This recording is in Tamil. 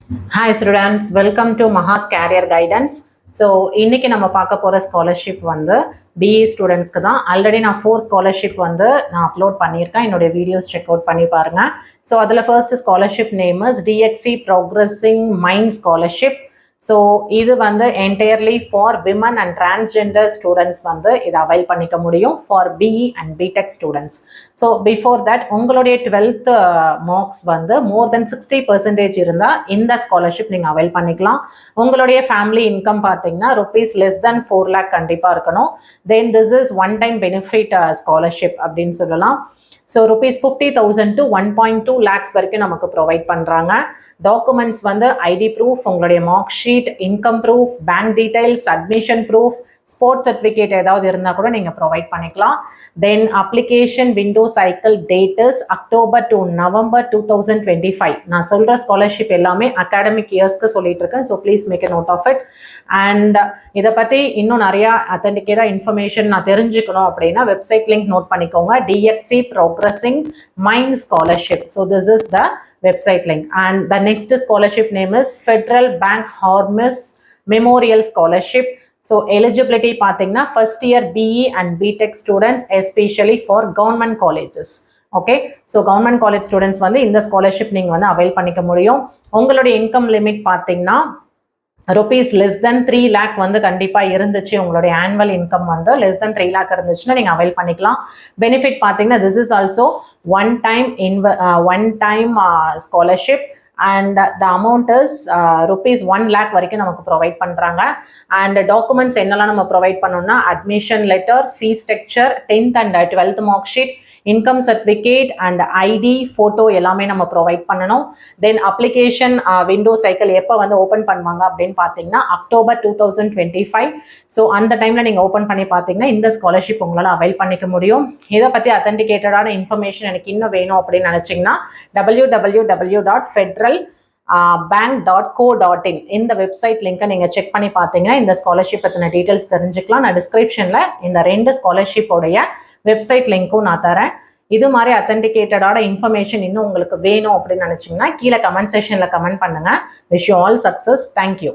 Hi students, welcome to Maha's Career Guidance. So, இன்னைக்கு நம்ம பார்க்க போற ஸ்காலர்ஷிப் வந்து BE ஸ்டூடெண்ட்ஸ்க்கு தான். ஆல்ரெடி நான் 4 ஸ்காலர்ஷிப் வந்து நான் அப்லோட் பண்ணியிருக்கேன். என்னோட வீடியோஸ் செக் அவுட் பண்ணி பாருங்க. ஸோ அதில் first scholarship name is DXC Progressing Mind Scholarship. So இது வந்து entirely for women and transgender students வந்து இதை அவைல் பண்ணிக்க முடியும் for BE and BTech students. So before that உங்களுடைய 12th மார்க்ஸ் வந்து மோர் தென் 60% இருந்தால் இந்த ஸ்காலர்ஷிப் நீங்கள் அவைல் பண்ணிக்கலாம். உங்களுடைய ஃபேமிலி இன்கம் பார்த்தீங்கன்னா ருபீஸ் லெஸ் தென் 4 lakh கண்டிப்பாக இருக்கணும். Then this is one time benefit scholarship அப்படின்னு சொல்லலாம். ஸோ ருபீஸ் 50,000 to 1.2 lakhs வரைக்கும் நமக்கு ப்ரொவைட் பண்ணுறாங்க. டாக்குமெண்ட்ஸ் வந்து ஐடி ப்ரூஃப், உங்களுடைய mark sheet, income proof, bank details, admission proof, sports certificate ஏதாவது இருந்தால் கூட நீங்கள் ப்ரொவைட் பண்ணிக்கலாம். Then application window cycle dates October to November 2025. நான் சொல்கிற ஸ்காலர்ஷிப் எல்லாமே அகாடமிக் இயர்ஸ்க்கு சொல்லிட்டு இருக்கேன். So please make a note of it. And இதை பற்றி இன்னும் நிறையா அத்தன்டிகேட்டாக இன்ஃபர்மேஷன் நான் தெரிஞ்சுக்கணும் அப்படின்னா வெப்சைட் லிங்க் நோட் பண்ணிக்கோங்க. DXC Progressing Mind Scholarship. So this is the website link. And the next scholarship name is Federal Bank Hormus Memorial Scholarship. So eligibility பார்த்தீங்கன்னா first year BE and BTech students especially for government colleges. Okay, so government college students வந்து இந்த ஸ்காலர்ஷிப் நீங்கள் வந்து அவைல் பண்ணிக்க முடியும். உங்களுடைய இன்கம் லிமிட் பார்த்தீங்கன்னா ருபீஸ் லெஸ் தென் 3 lakh வந்து கண்டிப்பாக இருந்துச்சு. உங்களுடைய ஆனுவல் இன்கம் வந்து லெஸ் தென் 3 lakh இருந்துச்சுன்னா நீங்கள் அவைல் பண்ணிக்கலாம். பெனிஃபிட் பார்த்தீங்கன்னா this is also one time scholarship and the amount is rupees 1 lakh வரைக்கும் நமக்கு ப்ரொவைட் பண்ணுறாங்க. அண்ட் டாக்குமெண்ட்ஸ் என்னெல்லாம் நம்ம ப்ரொவைட் பண்ணோம்னா admission letter, fees structure, 10th and 12th mark sheet, income certificate and ID photo எல்லாமே நம்ம ப்ரொவைட் பண்ணணும். தென் அப்ளிகேஷன் விண்டோ சைக்கிள் எப்போ வந்து ஓப்பன் பண்ணுவாங்க அப்படின்னு பார்த்தீங்கன்னா அக்டோபர் 2025. ஸோ அந்த டைமில் நீங்கள் ஓப்பன் பண்ணி பார்த்தீங்கன்னா இந்த ஸ்காலர்ஷிப் உங்களால் அவைல் பண்ணிக்க முடியும். இதை பற்றி அத்தன்டிகேட்டடான இன்ஃபர்மேஷன் எனக்கு இன்னும் வேணும் அப்படின்னு நினச்சிங்கன்னா www.federalbank.co.in இந்த வெப்சைட் லிங்கை நீங்கள் செக் பண்ணி பார்த்தீங்கன்னா இந்த ஸ்காலர்ஷிப் பற்றின டீட்டெயில்ஸ் தெரிஞ்சுக்கலாம். நான் டிஸ்கிரிப்ஷனில் இந்த 2 ஸ்காலர்ஷிப்போடைய வெப்சைட் லிங்க்கும் நான் தரேன். இது மாதிரி அத்தன்டிகேட்டடான இன்ஃபர்மேஷன் இன்னும் உங்களுக்கு வேணும் அப்படின்னு நினச்சிங்கன்னா கீழே கமெண்ட் செக்ஷனில் கமெண்ட் பண்ணுங்கள். Wish you all success. Thank you.